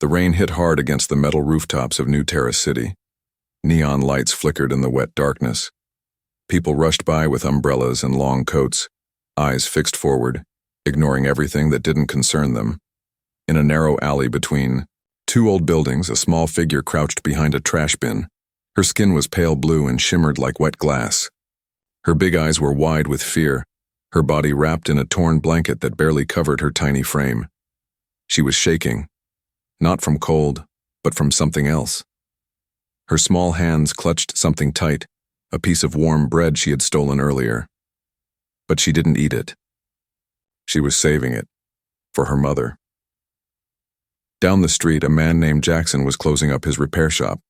The rain hit hard against the metal rooftops of New Terrace City. Neon lights flickered in the wet darkness. People rushed by with umbrellas and long coats, eyes fixed forward, ignoring everything that didn't concern them. In a narrow alley between two old buildings, a small figure crouched behind a trash bin. Her skin was pale blue and shimmered like wet glass. Her big eyes were wide with fear, her body wrapped in a torn blanket that barely covered her tiny frame. She was shaking, not from cold, but from something else. Her small hands clutched something tight, a piece of warm bread she had stolen earlier. But she didn't eat it. She was saving it for her mother. Down the street, a man named Jackson was closing up his repair shop.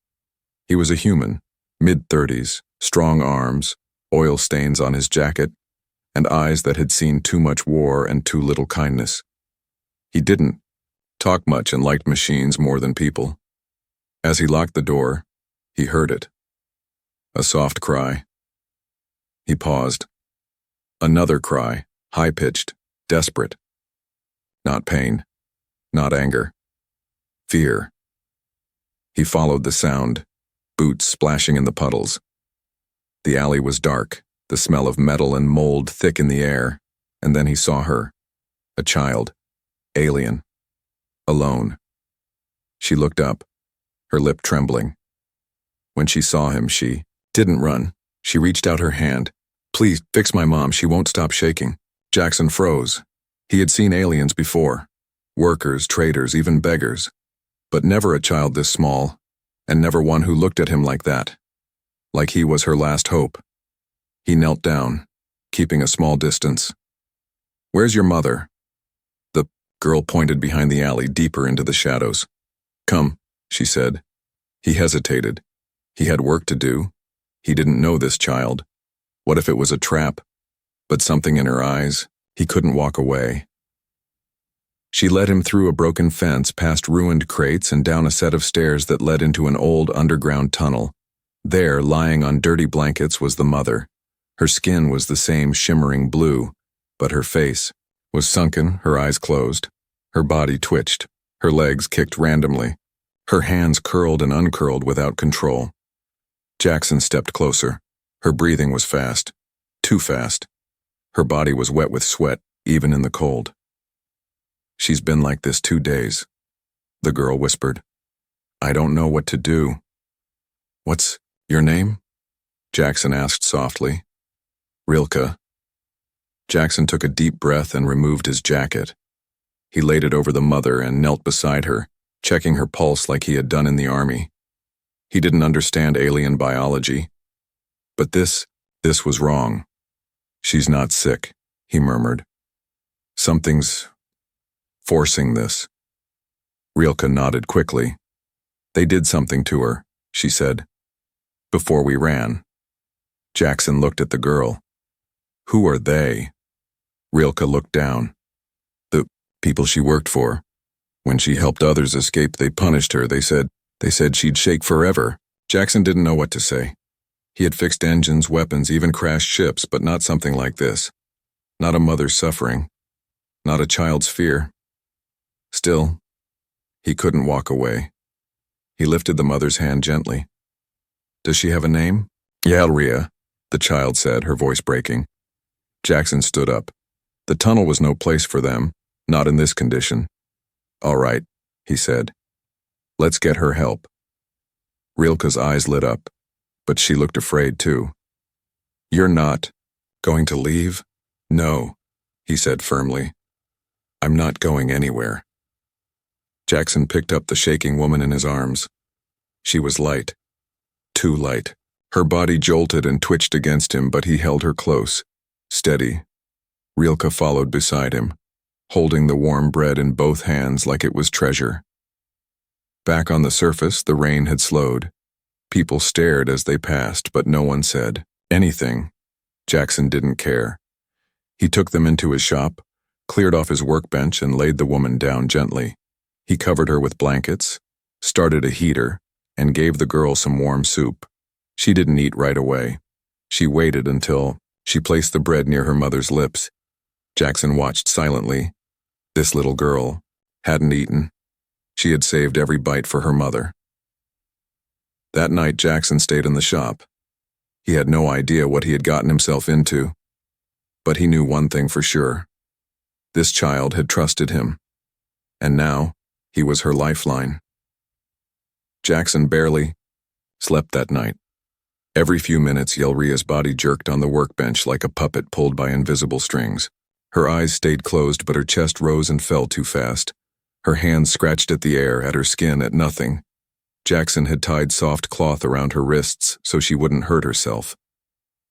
He was a human, mid-30s, strong arms, oil stains on his jacket, and eyes that had seen too much war and too little kindness. He didn't talk much and liked machines more than people. As he locked the door, he heard it. A soft cry. He paused. Another cry, high-pitched, desperate. Not pain, not anger. Fear. He followed the sound, boots splashing in the puddles. The alley was dark, the smell of metal and mold thick in the air, and then he saw her, a child, alien, alone. She looked up, her lip trembling. When she saw him, she didn't run. She reached out her hand. "Please, fix my mom, she won't stop shaking." Jackson froze. He had seen aliens before, workers, traders, even beggars, but never a child this small, and never one who looked at him like that, like he was her last hope. He knelt down, keeping a small distance. "Where's your mother?" The girl pointed behind the alley, deeper into the shadows. "Come," she said. He hesitated. He had work to do. He didn't know this child. What if it was a trap? But something in her eyes, he couldn't walk away. She led him through a broken fence, past ruined crates, and down a set of stairs that led into an old underground tunnel. There, lying on dirty blankets, was the mother. Her skin was the same shimmering blue, but her face was sunken, her eyes closed. Her body twitched, her legs kicked randomly, her hands curled and uncurled without control. Jackson stepped closer. Her breathing was fast, too fast. Her body was wet with sweat, even in the cold. "She's been like this 2 days," the girl whispered. "I don't know what to do." "What's your name?" Jackson asked softly. "Rilke." Jackson took a deep breath and removed his jacket. He laid it over the mother and knelt beside her, checking her pulse like he had done in the army. He didn't understand alien biology, but this was wrong. "She's not sick," he murmured. "Something's forcing this." Rilke nodded quickly. "They did something to her," she said, "before we ran." Jackson looked at the girl. "Who are they?" Rilke looked down. "The people she worked for. When she helped others escape, they punished her. They said she'd shake forever." Jackson didn't know what to say. He had fixed engines, weapons, even crashed ships, but not something like this. Not a mother's suffering. Not a child's fear. Still, he couldn't walk away. He lifted the mother's hand gently. "Does she have a name?" "Yeah, Ria," the child said, her voice breaking. Jackson stood up. The tunnel was no place for them, not in this condition. "All right," he said. "Let's get her help." Rilke's eyes lit up, but she looked afraid too. "You're not going to leave?" "No," he said firmly. "I'm not going anywhere." Jackson picked up the shaking woman in his arms. She was light. Too light. Her body jolted and twitched against him, but he held her close, steady. Rilke followed beside him, holding the warm bread in both hands like it was treasure. Back on the surface, the rain had slowed. People stared as they passed, but no one said anything. Jackson didn't care. He took them into his shop, cleared off his workbench, and laid the woman down gently. He covered her with blankets, started a heater, and gave the girl some warm soup. She didn't eat right away. She waited until she placed the bread near her mother's lips. Jackson watched silently. This little girl hadn't eaten. She had saved every bite for her mother. That night, Jackson stayed in the shop. He had no idea what he had gotten himself into, but he knew one thing for sure. This child had trusted him, and now he was her lifeline. Jackson barely slept that night. Every few minutes, Yelria's body jerked on the workbench like a puppet pulled by invisible strings. Her eyes stayed closed, but her chest rose and fell too fast. Her hands scratched at the air, at her skin, at nothing. Jackson had tied soft cloth around her wrists so she wouldn't hurt herself.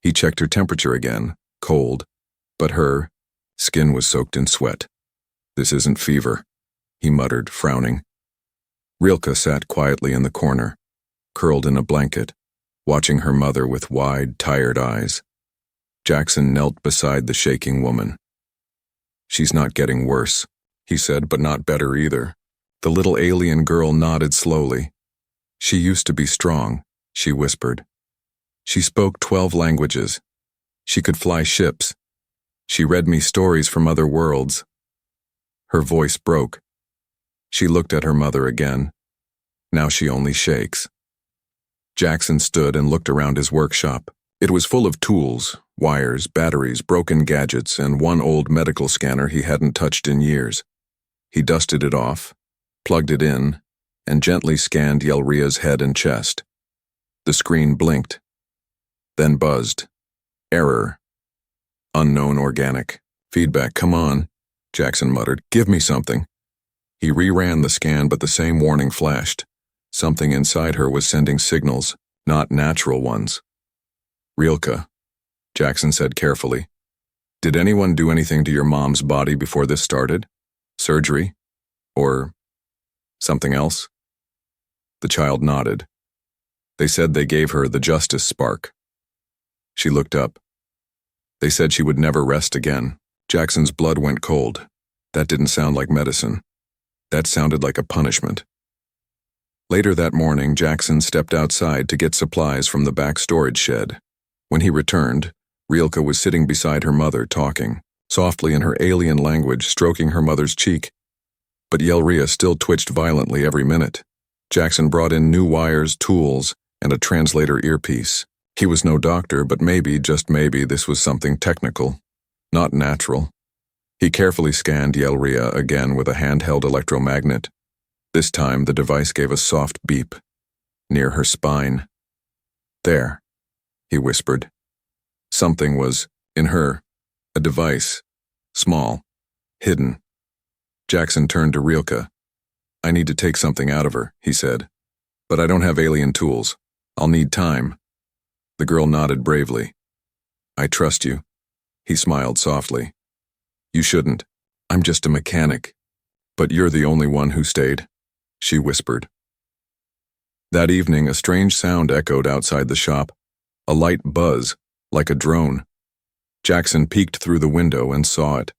He checked her temperature again, cold, but her skin was soaked in sweat. "This isn't fever," he muttered, frowning. Rilke sat quietly in the corner, curled in a blanket, watching her mother with wide, tired eyes. Jackson knelt beside the shaking woman. "She's not getting worse," he said, "but not better either." The little alien girl nodded slowly. "She used to be strong," she whispered. "She spoke 12 languages. She could fly ships. She read me stories from other worlds." Her voice broke. She looked at her mother again. "Now she only shakes." Jackson stood and looked around his workshop. It was full of tools, wires, batteries, broken gadgets, and one old medical scanner he hadn't touched in years. He dusted it off, plugged it in, and gently scanned Yelria's head and chest. The screen blinked, then buzzed. "Error. Unknown organic. Feedback, come on," Jackson muttered. "Give me something." He reran the scan, but the same warning flashed. Something inside her was sending signals, not natural ones. "Rilke," Jackson said carefully, "did anyone do anything to your mom's body before this started? Surgery? Or something else?" The child nodded. "They said they gave her the justice spark." She looked up. "They said she would never rest again." Jackson's blood went cold. That didn't sound like medicine. That sounded like a punishment. Later that morning, Jackson stepped outside to get supplies from the back storage shed. When he returned, Rilke was sitting beside her mother, talking, softly in her alien language, stroking her mother's cheek. But Yelria still twitched violently every minute. Jackson brought in new wires, tools, and a translator earpiece. He was no doctor, but maybe, just maybe, this was something technical, not natural. He carefully scanned Yelria again with a handheld electromagnet. This time, the device gave a soft beep, near her spine. "There," he whispered. Something was in her, a device, small, hidden. Jackson turned to Rilke. "I need to take something out of her," he said. "But I don't have alien tools. I'll need time." The girl nodded bravely. "I trust you." He smiled softly. "You shouldn't. I'm just a mechanic. But you're the only one who stayed," she whispered. That evening, a strange sound echoed outside the shop, a light buzz, like a drone. Jackson peeked through the window and saw it,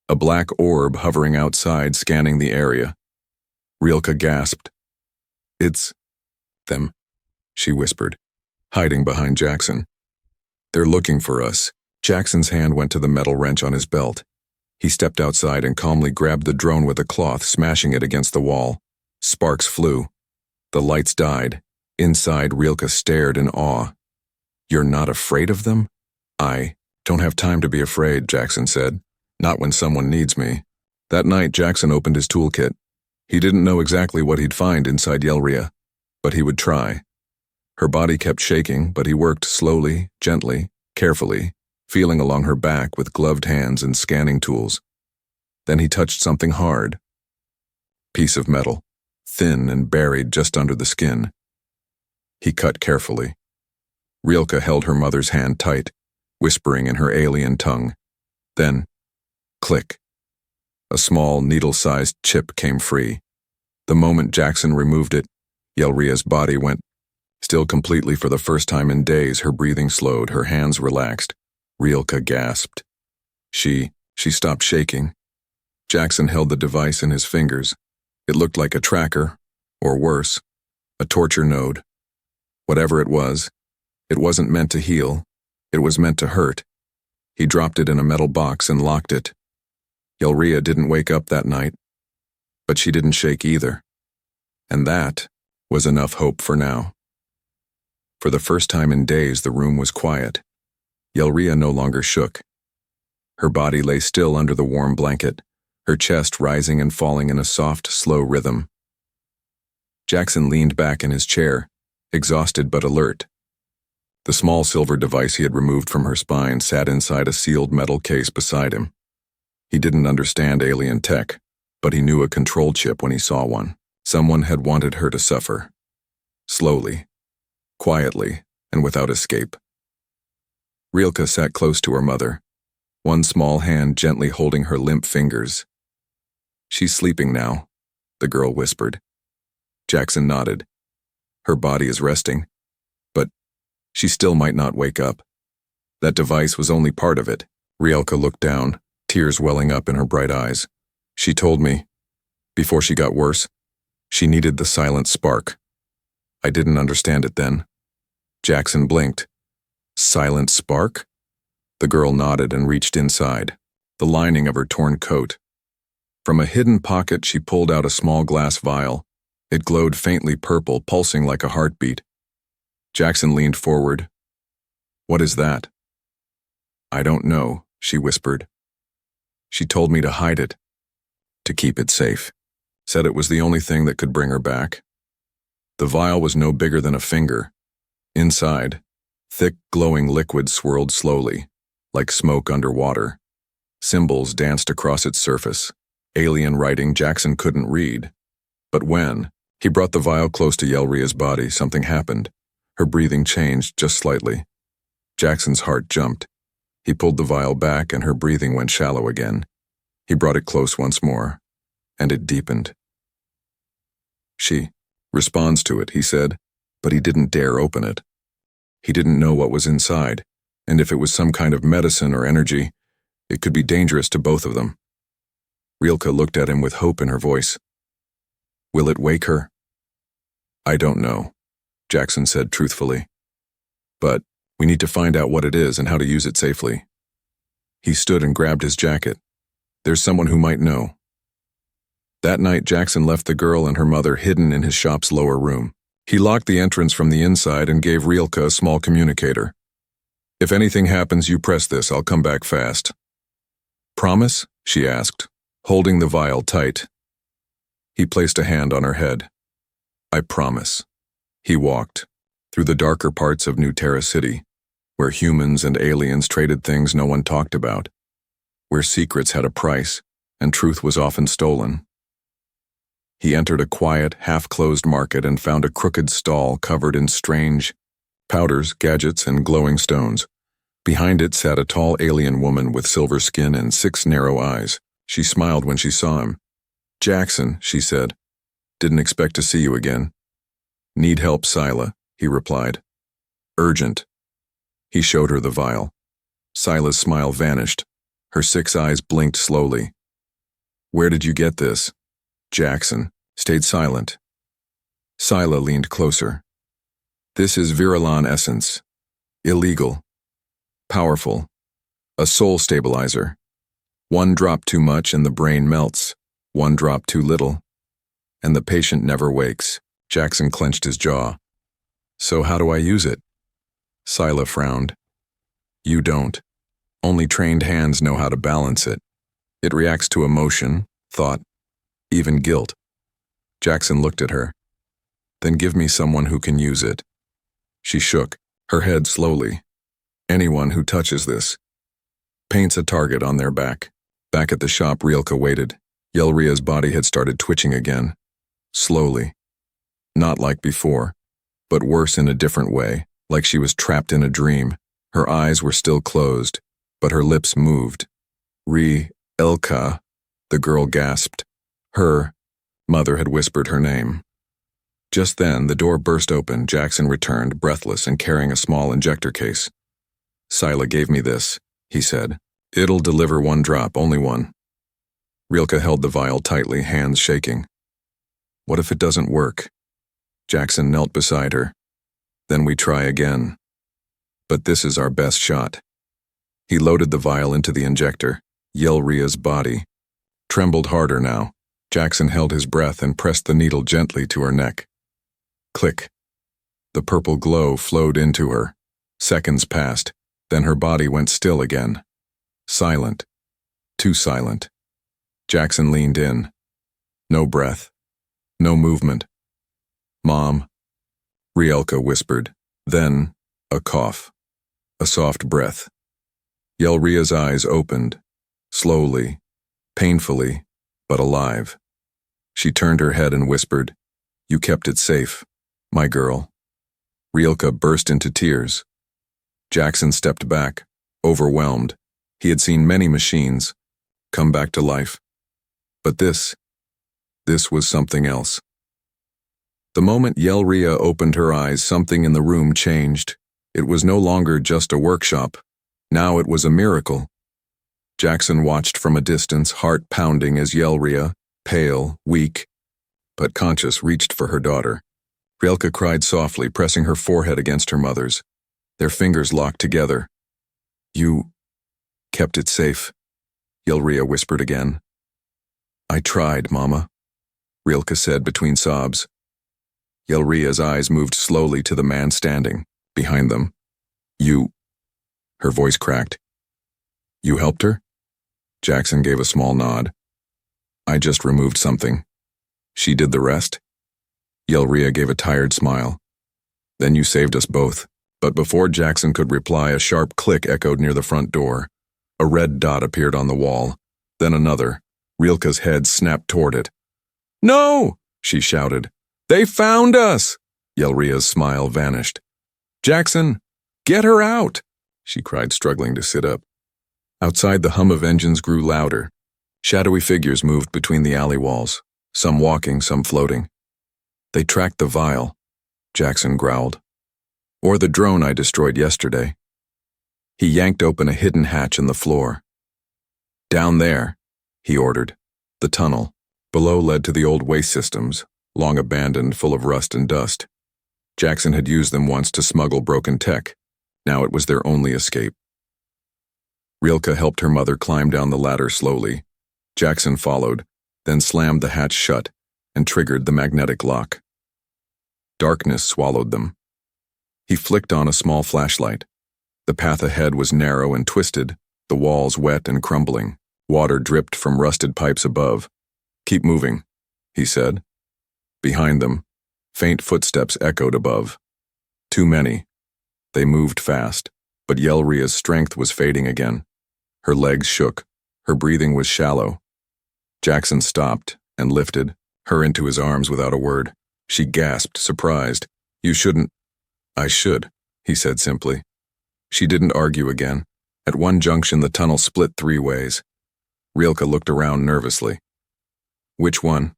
a black orb hovering outside, scanning the area. Rilke gasped. "It's them," she whispered, hiding behind Jackson. "They're looking for us." Jackson's hand went to the metal wrench on his belt. He stepped outside and calmly grabbed the drone with a cloth, smashing it against the wall. Sparks flew. The lights died. Inside, Rilke stared in awe. "You're not afraid of them?" "I don't have time to be afraid," Jackson said. "Not when someone needs me." That night, Jackson opened his toolkit. He didn't know exactly what he'd find inside Yelria, but he would try. Her body kept shaking, but he worked slowly, gently, carefully, feeling along her back with gloved hands and scanning tools. Then he touched something hard. Piece of metal, thin and buried just under the skin. He cut carefully. Rilke held her mother's hand tight, whispering in her alien tongue. Then, click. A small, needle-sized chip came free. The moment Jackson removed it, Yelria's body went still completely. For the first time in days, her breathing slowed, her hands relaxed. Rilke gasped. She stopped shaking. Jackson held the device in his fingers. It looked like a tracker, or worse, a torture node. Whatever it wasn't meant to heal. It was meant to hurt. He dropped it in a metal box and locked it. Yelria didn't wake up that night, but she didn't shake either. And that was enough hope for now. For the first time in days, the room was quiet. Yelria no longer shook. Her body lay still under the warm blanket, her chest rising and falling in a soft, slow rhythm. Jackson leaned back in his chair, exhausted but alert. The small silver device he had removed from her spine sat inside a sealed metal case beside him. He didn't understand alien tech, but he knew a control chip when he saw one. Someone had wanted her to suffer. Slowly, quietly, and without escape. Rilke sat close to her mother, one small hand gently holding her limp fingers. "She's sleeping now," the girl whispered. Jackson nodded. "Her body is resting, but she still might not wake up. That device was only part of it." Rilke looked down, tears welling up in her bright eyes. "She told me, before she got worse, she needed the silent spark. I didn't understand it then." Jackson blinked. "Silent spark?" The girl nodded and reached inside, the lining of her torn coat. From a hidden pocket, she pulled out a small glass vial. It glowed faintly purple, pulsing like a heartbeat. Jackson leaned forward. "What is that?" "I don't know," she whispered. "She told me to hide it, to keep it safe. Said it was the only thing that could bring her back." The vial was no bigger than a finger. Inside, thick, glowing liquid swirled slowly, like smoke underwater. Symbols danced across its surface. Alien writing Jackson couldn't read. But when he brought the vial close to Yelria's body, something happened. Her breathing changed just slightly. Jackson's heart jumped. He pulled the vial back and her breathing went shallow again. He brought it close once more, and it deepened. "She responds to it," he said, but he didn't dare open it. He didn't know what was inside, and if it was some kind of medicine or energy, it could be dangerous to both of them. Rilke looked at him with hope in her voice. "Will it wake her?" "I don't know," Jackson said truthfully. "But we need to find out what it is and how to use it safely." He stood and grabbed his jacket. "There's someone who might know." That night, Jackson left the girl and her mother hidden in his shop's lower room. He locked the entrance from the inside and gave Rilke a small communicator. "If anything happens, you press this. I'll come back fast." "Promise?" she asked, holding the vial tight. He placed a hand on her head. "I promise." He walked through the darker parts of New Terra City, where humans and aliens traded things no one talked about, where secrets had a price and truth was often stolen. He entered a quiet, half-closed market and found a crooked stall covered in strange powders, gadgets, and glowing stones. Behind it sat a tall alien woman with silver skin and 6 narrow eyes. She smiled when she saw him. "Jackson," she said. "Didn't expect to see you again." "Need help, Scylla," he replied. "Urgent." He showed her the vial. Scylla's smile vanished. Her 6 eyes blinked slowly. "Where did you get this?" Jackson stayed silent. Scylla leaned closer. "This is Virilon essence. Illegal. Powerful. A soul stabilizer. 1 drop too much and the brain melts. 1 drop too little, and the patient never wakes." Jackson clenched his jaw. "So how do I use it?" Scylla frowned. "You don't. Only trained hands know how to balance it. It reacts to emotion, thought, even guilt." Jackson looked at her. "Then give me someone who can use it." She shook, her head slowly. "Anyone who touches this paints a target on their back." Back at the shop, Rilke waited. Yelria's body had started twitching again. Slowly. Not like before, but worse in a different way, like she was trapped in a dream. Her eyes were still closed, but her lips moved. "Elka," the girl gasped. Her mother had whispered her name. Just then, the door burst open. Jackson returned, breathless and carrying a small injector case. "Scylla gave me this," he said. "It'll deliver 1 drop, only 1. Rilke held the vial tightly, hands shaking. "What if it doesn't work?" Jackson knelt beside her. "Then we try again. But this is our best shot." He loaded the vial into the injector. Yelria's body trembled harder now, Jackson held his breath and pressed the needle gently to her neck. Click. The purple glow flowed into her. Seconds passed, then her body went still again. Silent. Too silent. Jackson leaned in. No breath. No movement. Mom, Rielka whispered. Then, a cough. A soft breath. Yelria's eyes opened. Slowly. Painfully, but alive. She turned her head and whispered, "You kept it safe, my girl." Rielka burst into tears. Jackson stepped back, overwhelmed. He had seen many machines come back to life. But this was something else. The moment Yelria opened her eyes, something in the room changed. It was no longer just a workshop. Now it was a miracle. Jackson watched from a distance, heart pounding, as Yelria, pale, weak, but conscious, reached for her daughter. Rielka cried softly, pressing her forehead against her mother's. Their fingers locked together. "You kept it safe," Yelria whispered again. "I tried, Mama," Rielka said between sobs. Yelria's eyes moved slowly to the man standing behind them. "You..." Her voice cracked. "You helped her?" Jackson gave a small nod. "I just removed something. She did the rest?" Yelria gave a tired smile. "Then you saved us both." But before Jackson could reply, a sharp click echoed near the front door. A red dot appeared on the wall. Then another. Rielka's head snapped toward it. "No!" she shouted. "They found us!" Yelria's smile vanished. "Jackson, get her out!" she cried, struggling to sit up. Outside, the hum of engines grew louder. Shadowy figures moved between the alley walls, some walking, some floating. "They tracked the vial," Jackson growled. "Or the drone I destroyed yesterday." He yanked open a hidden hatch in the floor. "Down there," he ordered. The tunnel below led to the old waste systems, long abandoned, full of rust and dust. Jackson had used them once to smuggle broken tech. Now it was their only escape. Rielka helped her mother climb down the ladder slowly. Jackson followed, then slammed the hatch shut and triggered the magnetic lock. Darkness swallowed them. He flicked on a small flashlight. The path ahead was narrow and twisted, the walls wet and crumbling. Water dripped from rusted pipes above. "Keep moving," he said. Behind them, faint footsteps echoed above. Too many. They moved fast, but Yelria's strength was fading again. Her legs shook. Her breathing was shallow. Jackson stopped and lifted her into his arms without a word. She gasped, surprised. "You shouldn't." "I should," he said simply. She didn't argue again. At one junction, the tunnel split 3 ways. Rielka looked around nervously. "Which one?"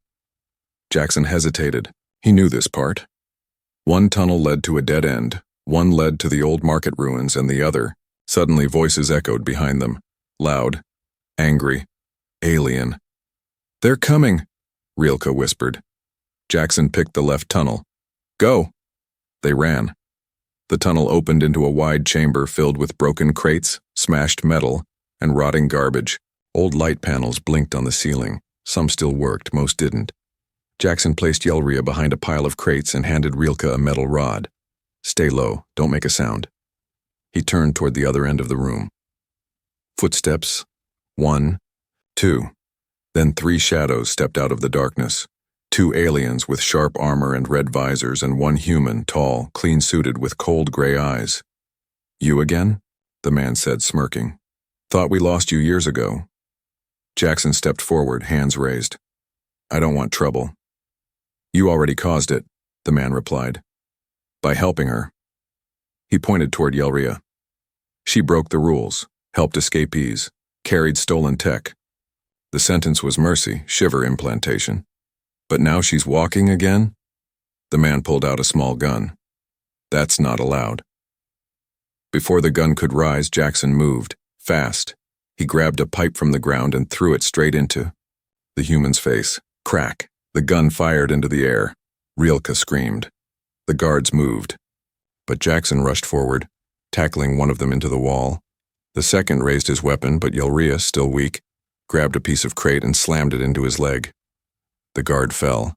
Jackson hesitated. He knew this part. One tunnel led to a dead end, one led to the old market ruins, and the other. Suddenly voices echoed behind them. Loud. Angry. Alien. "They're coming," Rielka whispered. Jackson picked the left tunnel. "Go!" They ran. The tunnel opened into a wide chamber filled with broken crates, smashed metal, and rotting garbage. Old light panels blinked on the ceiling. Some still worked, most didn't. Jackson placed Yelria behind a pile of crates and handed Rielka a metal rod. "Stay low, don't make a sound." He turned toward the other end of the room. Footsteps. 1, 2. Then 3 shadows stepped out of the darkness. 2 aliens with sharp armor and red visors, and 1 human, tall, clean-suited, with cold gray eyes. "You again?" the man said, smirking. "Thought we lost you years ago." Jackson stepped forward, hands raised. "I don't want trouble." "You already caused it," the man replied. "By helping her." He pointed toward Yelria. "She broke the rules, helped escapees, carried stolen tech. The sentence was mercy, shiver implantation. But now she's walking again?" The man pulled out a small gun. "That's not allowed." Before the gun could rise, Jackson moved, fast. He grabbed a pipe from the ground and threw it straight into the human's face. Crack! The gun fired into the air. Rielka screamed. The guards moved. But Jackson rushed forward, tackling one of them into the wall. The second raised his weapon, but Yelria, still weak, grabbed a piece of crate and slammed it into his leg. The guard fell.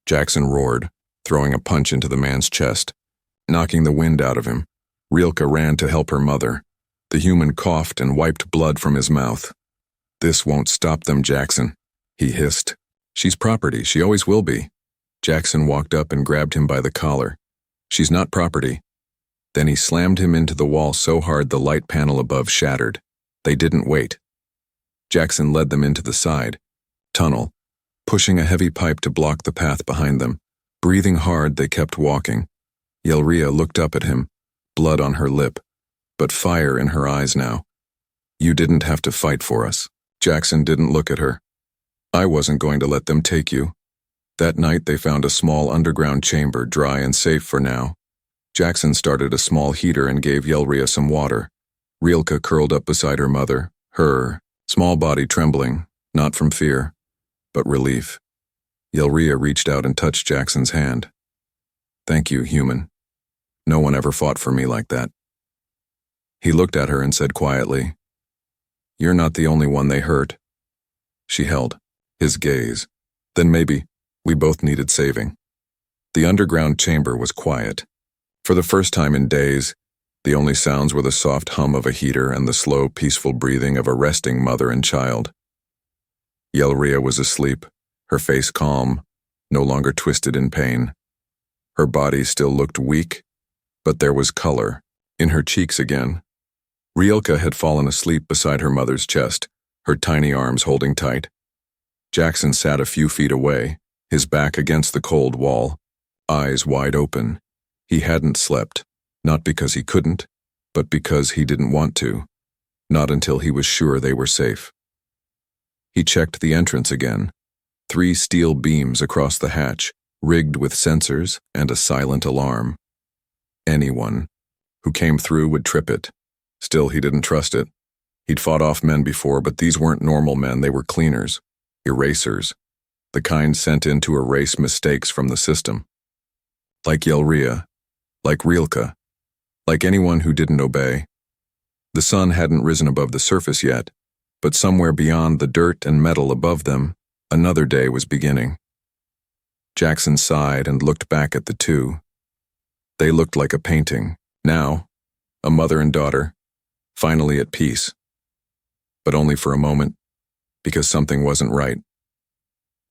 Jackson roared, throwing a punch into the man's chest, knocking the wind out of him. Rilke ran to help her mother. The human coughed and wiped blood from his mouth. "This won't stop them, Jackson," he hissed. "She's property, she always will be." Jackson walked up and grabbed him by the collar. "She's not property." Then he slammed him into the wall so hard the light panel above shattered. They didn't wait. Jackson led them into the side tunnel, pushing a heavy pipe to block the path behind them. Breathing hard, they kept walking. Yelria looked up at him, blood on her lip, but fire in her eyes now. "You didn't have to fight for us." Jackson didn't look at her. "I wasn't going to let them take you." That night they found a small underground chamber, dry and safe for now. Jackson started a small heater and gave Yelria some water. Rilke curled up beside her mother, her small body trembling, not from fear, but relief. Yelria reached out and touched Jackson's hand. "Thank you, human. No one ever fought for me like that." He looked at her and said quietly, "You're not the only one they hurt." She held his gaze. "Then maybe we both needed saving." The underground chamber was quiet. For the first time in days, the only sounds were the soft hum of a heater and the slow, peaceful breathing of a resting mother and child. Yelria was asleep, her face calm, no longer twisted in pain. Her body still looked weak, but there was color in her cheeks again. Rilke had fallen asleep beside her mother's chest, her tiny arms holding tight. Jackson sat a few feet away, his back against the cold wall, eyes wide open. He hadn't slept, not because he couldn't, but because he didn't want to, not until he was sure they were safe. He checked the entrance again. 3 steel beams across the hatch, rigged with sensors and a silent alarm. Anyone who came through would trip it. Still, he didn't trust it. He'd fought off men before, but these weren't normal men, they were cleaners, erasers, the kind sent in to erase mistakes from the system. Like Yelria, like Rilke, like anyone who didn't obey. The sun hadn't risen above the surface yet, but somewhere beyond the dirt and metal above them, another day was beginning. Jackson sighed and looked back at the two. They looked like a painting. Now, a mother and daughter, finally at peace. But only for a moment, because something wasn't right.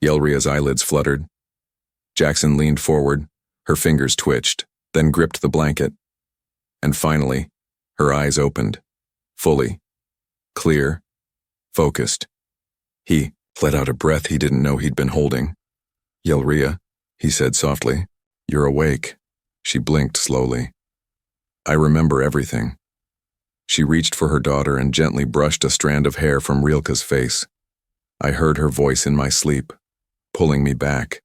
Yelria's eyelids fluttered. Jackson leaned forward, her fingers twitched, then gripped the blanket. And finally, her eyes opened, fully, clear, focused. He let out a breath he didn't know he'd been holding. "Yelria," he said softly, "you're awake." She blinked slowly. "I remember everything." She reached for her daughter and gently brushed a strand of hair from Rilke's face. "I heard her voice in my sleep, pulling me back."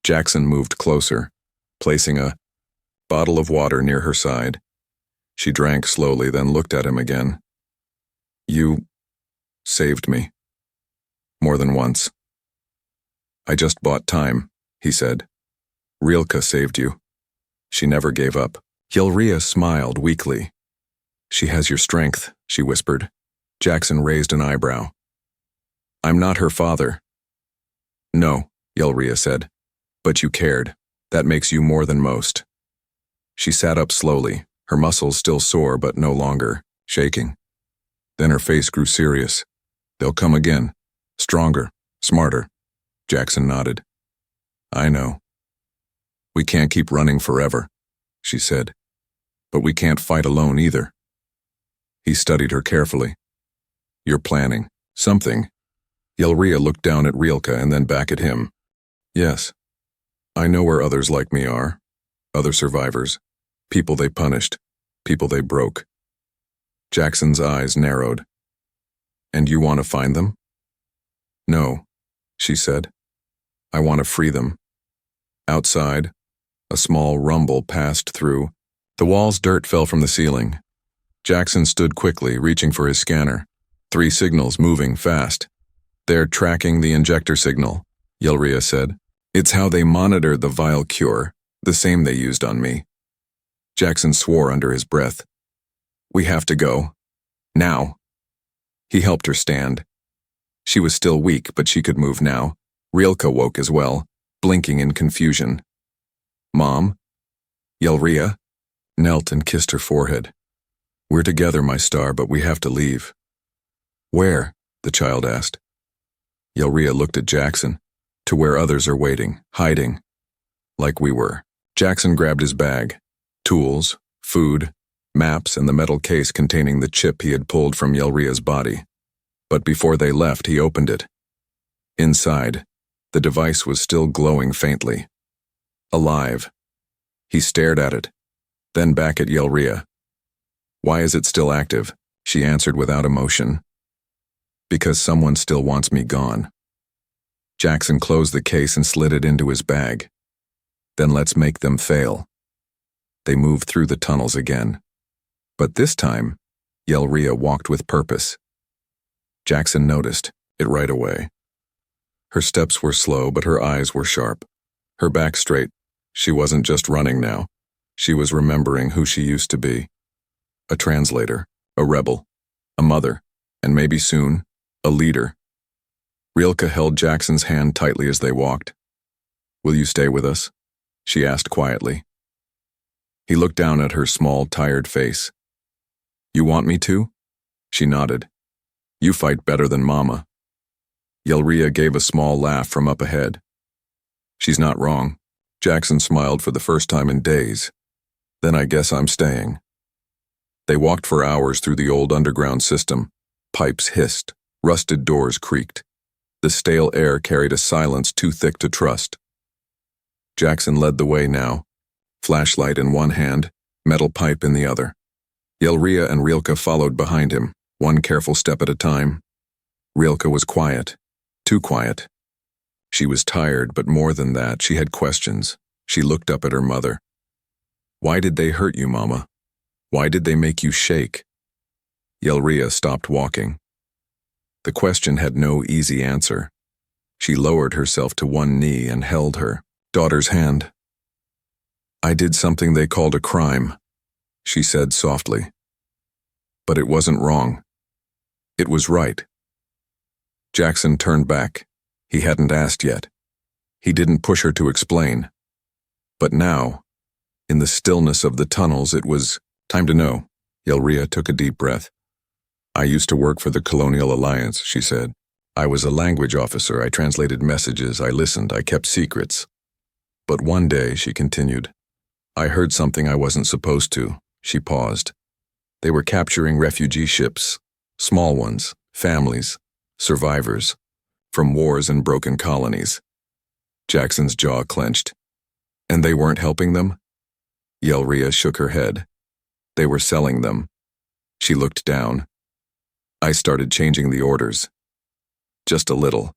Jackson moved closer, placing a bottle of water near her side. She drank slowly, then looked at him again. "You saved me. More than once." "I just bought time," he said. "Rilke saved you. She never gave up." Yelria smiled weakly. "She has your strength," she whispered. Jackson raised an eyebrow. "I'm not her father." "No," Yelria said. "But you cared. That makes you more than most." She sat up slowly, her muscles still sore but no longer, shaking. Then her face grew serious. "They'll come again. Stronger, smarter." Jackson nodded. "I know. We can't keep running forever," she said. "But we can't fight alone either." He studied her carefully. "You're planning something." Yelria looked down at Rilke and then back at him. "Yes. I know where others like me are. Other survivors. People they punished. People they broke." Jackson's eyes narrowed. "And you want to find them?" "No," she said. "I want to free them." Outside, a small rumble passed through. The wall's dirt fell from the ceiling. Jackson stood quickly, reaching for his scanner. 3 signals moving fast. "They're tracking the injector signal," Yelria said. "It's how they monitor the vial cure, the same they used on me." Jackson swore under his breath. "We have to go. Now." He helped her stand. She was still weak, but she could move now, Rilka woke as well, blinking in confusion. "Mom?" Yelria knelt and kissed her forehead. "We're together, my star, but we have to leave." "Where?" the child asked. Yelria looked at Jackson, to where others are waiting, hiding, like we were. Jackson grabbed his bag, tools, food, maps, and the metal case containing the chip he had pulled from Yelria's body. But before they left, he opened it. Inside, the device was still glowing faintly. Alive. He stared at it, then back at Yelria. "Why is it still active?" she answered without emotion. "Because someone still wants me gone." Jackson closed the case and slid it into his bag. "Then let's make them fail." They moved through the tunnels again. But this time, Yelria walked with purpose. Jackson noticed it right away. Her steps were slow, but her eyes were sharp. Her back straight. She wasn't just running now. She was remembering who she used to be. A translator, a rebel, a mother, and maybe soon, a leader. Rilka held Jackson's hand tightly as they walked. "Will you stay with us?" she asked quietly. He looked down at her small, tired face. "You want me to?" She nodded. "You fight better than Mama." Yelria gave a small laugh from up ahead. "She's not wrong." Jackson smiled for the first time in days. "Then I guess I'm staying." They walked for hours through the old underground system. Pipes hissed, rusted doors creaked. The stale air carried a silence too thick to trust. Jackson led the way now, flashlight in one hand, metal pipe in the other. Yelria and Rilka followed behind him, one careful step at a time. Rilka was quiet, too quiet. She was tired, but more than that, she had questions. She looked up at her mother. "Why did they hurt you, Mama? Why did they make you shake?" Yelria stopped walking. The question had no easy answer. She lowered herself to one knee and held her daughter's hand. "I did something they called a crime," she said softly. "But it wasn't wrong. It was right." Jackson turned back. He hadn't asked yet. He didn't push her to explain. But now, in the stillness of the tunnels, it was time to know. Yelria took a deep breath. "I used to work for the Colonial Alliance," she said. "I was a language officer. I translated messages. I listened. I kept secrets. But one day," she continued, "I heard something I wasn't supposed to." She paused. "They were capturing refugee ships, small ones, families, survivors, from wars and broken colonies." Jackson's jaw clenched. "And they weren't helping them?" Yelria shook her head. "They were selling them." She looked down. "I started changing the orders. Just a little.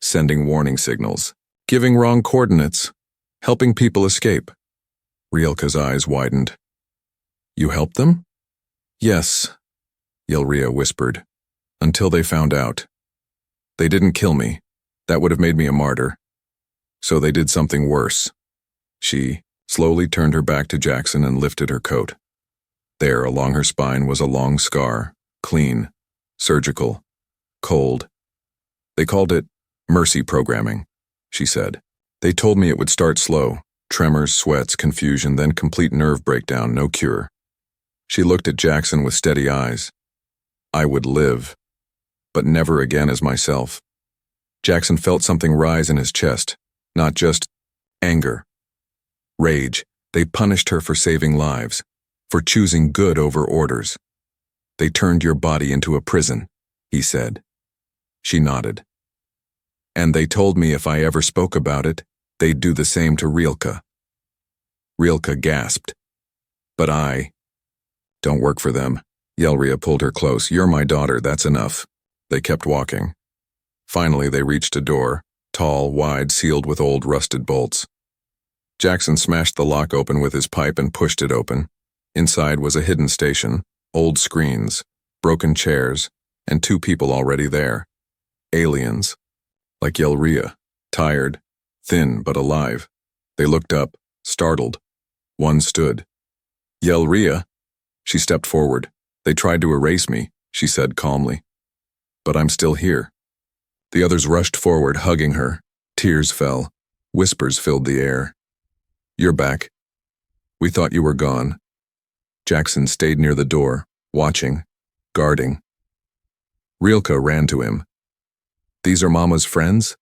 Sending warning signals, giving wrong coordinates, helping people escape." Rilka's eyes widened. "You helped them?" "Yes," Yelria whispered, "until they found out. They didn't kill me. That would have made me a martyr. So they did something worse." She slowly turned her back to Jackson and lifted her coat. There, along her spine, was a long scar, clean, surgical, cold. "They called it mercy programming," she said. "They told me it would start slow, tremors, sweats, confusion, then complete nerve breakdown, no cure." She looked at Jackson with steady eyes. "I would live, but never again as myself." Jackson felt something rise in his chest, not just anger, rage. They punished her for saving lives, for choosing good over orders. "They turned your body into a prison," he said. She nodded. "And they told me if I ever spoke about it, they'd do the same to Rilka." Rilka gasped. "But I don't work for them." Yelria pulled her close. "You're my daughter, that's enough." They kept walking. Finally, they reached a door, tall, wide, sealed with old rusted bolts. Jackson smashed the lock open with his pipe and pushed it open. Inside was a hidden station, old screens, broken chairs, and two people already there. Aliens, like Yelria, tired, thin but alive. They looked up, startled. One stood. "Yelria." She stepped forward. "They tried to erase me," she said calmly. "But I'm still here." The others rushed forward, hugging her. Tears fell. Whispers filled the air. "You're back. We thought you were gone." Jackson stayed near the door, watching, guarding. Rilke ran to him. "These are Mama's friends?"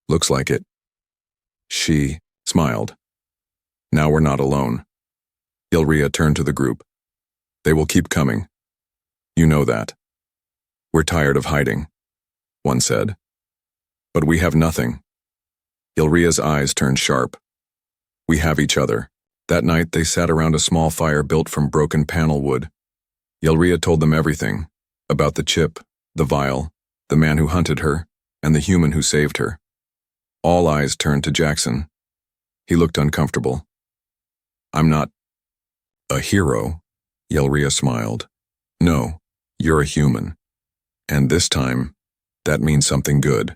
"Looks like it." She smiled. "Now we're not alone." Ylria turned to the group. "They will keep coming. You know that." "We're tired of hiding," one said. "But we have nothing." Ylria's eyes turned sharp. "We have each other." That night they sat around a small fire built from broken panel wood. Ylria told them everything, about the chip, the vial, the man who hunted her, and the human who saved her. All eyes turned to Jackson. He looked uncomfortable. "I'm not a hero," Ylria smiled. "No, you're a human. And this time, that means something good."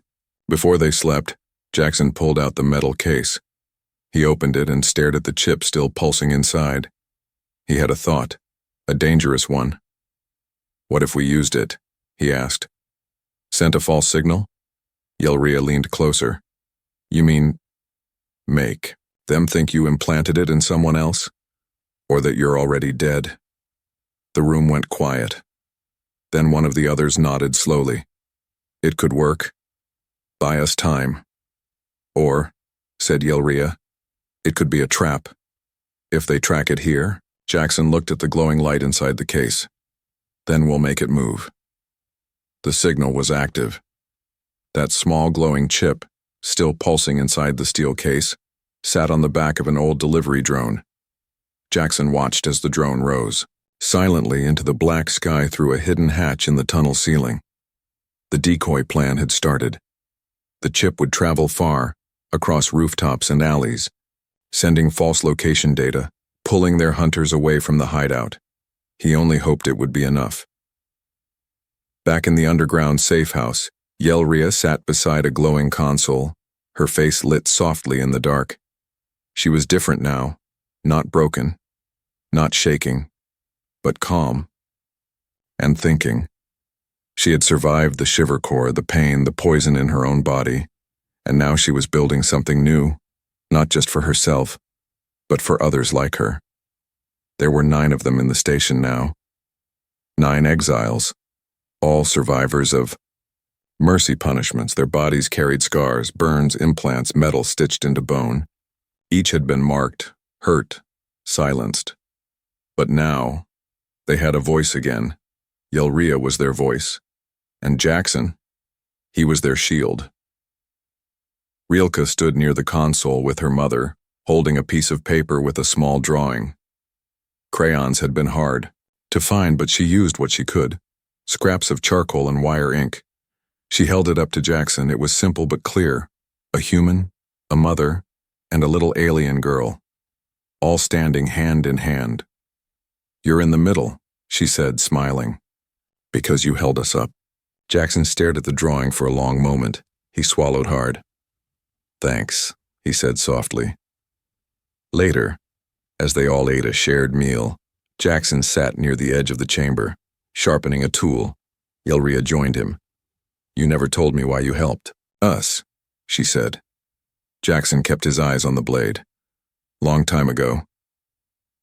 Before they slept, Jackson pulled out the metal case. He opened it and stared at the chip still pulsing inside. He had a thought, a dangerous one. "What if we used it?" he asked. "Sent a false signal?" Ylria leaned closer. "You mean, make them think you implanted it in someone else? Or that you're already dead?" The room went quiet. Then one of the others nodded slowly. "It could work. Buy us time." "Or," said Ylria, "it could be a trap. If they track it here," Jackson looked at the glowing light inside the case. "Then we'll make it move." The signal was active. That small glowing chip, still pulsing inside the steel case, sat on the back of an old delivery drone. Jackson watched as the drone rose, silently into the black sky through a hidden hatch in the tunnel ceiling. The decoy plan had started. The chip would travel far, across rooftops and alleys, sending false location data, pulling their hunters away from the hideout. He only hoped it would be enough. Back in the underground safe house, Ylria sat beside a glowing console, her face lit softly in the dark. She was different now, not broken, not shaking, but calm and thinking. She had survived the shiver core, the pain, the poison in her own body, and now she was building something new, not just for herself, but for others like her. There were 9 of them in the station now. 9 exiles, all survivors of mercy punishments. Their bodies carried scars, burns, implants, metal stitched into bone. Each had been marked, hurt, silenced. But now, they had a voice again. Ylria was their voice. And Jackson, he was their shield. Rilke stood near the console with her mother, holding a piece of paper with a small drawing. Crayons had been hard to find, but she used what she could. Scraps of charcoal and wire ink. She held it up to Jackson. It was simple but clear. A human, a mother, and a little alien girl, all standing hand in hand. "You're in the middle," she said, smiling. "Because you held us up." Jackson stared at the drawing for a long moment. He swallowed hard. "Thanks," he said softly. Later, as they all ate a shared meal, Jackson sat near the edge of the chamber, sharpening a tool. Ylria joined him. "You never told me why you helped us," she said. Jackson kept his eyes on the blade. "Long time ago.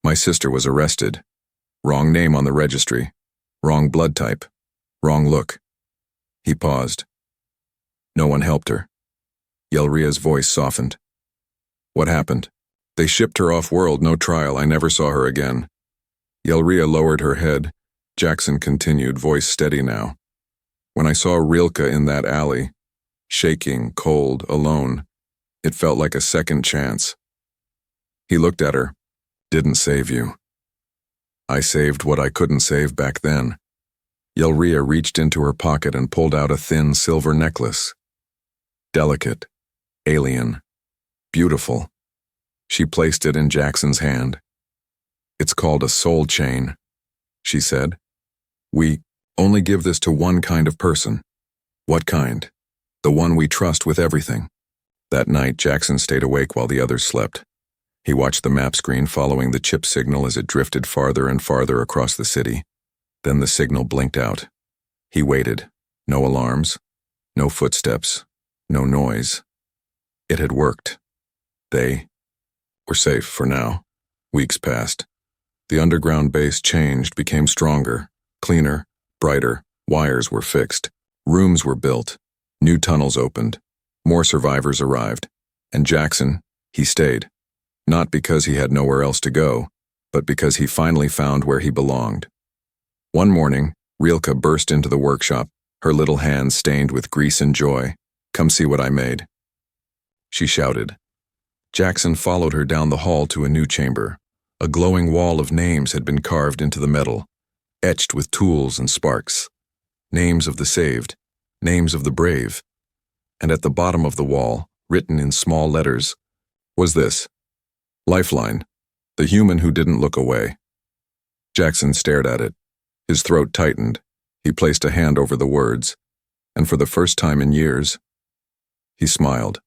My sister was arrested. Wrong name on the registry. Wrong blood type. Wrong look." He paused. "No one helped her." Ylria's voice softened. "What happened?" "They shipped her off-world, no trial. I never saw her again." Ylria lowered her head. Jackson continued, voice steady now. "When I saw Rilke in that alley, shaking, cold, alone, it felt like a second chance." He looked at her. "Didn't save you. I saved what I couldn't save back then." Ylria reached into her pocket and pulled out a thin silver necklace. Delicate, alien, beautiful. She placed it in Jackson's hand. "It's called a soul chain," she said. "We only give this to one kind of person." "What kind?" "The one we trust with everything." That night, Jackson stayed awake while the others slept. He watched the map screen following the chip signal as it drifted farther and farther across the city. Then the signal blinked out. He waited. No alarms, no footsteps, no noise. It had worked. They were safe for now. Weeks passed. The underground base changed, became stronger, cleaner, brighter. Wires were fixed. Rooms were built. New tunnels opened. More survivors arrived. And Jackson, he stayed. Not because he had nowhere else to go, but because he finally found where he belonged. One morning, Rilka burst into the workshop, her little hands stained with grease and joy. "Come see what I made," she shouted. Jackson followed her down the hall to a new chamber. A glowing wall of names had been carved into the metal, etched with tools and sparks. Names of the saved, names of the brave. And at the bottom of the wall, written in small letters, was this: Lifeline, the human who didn't look away. Jackson stared at it. His throat tightened. He placed a hand over the words, and for the first time in years, he smiled.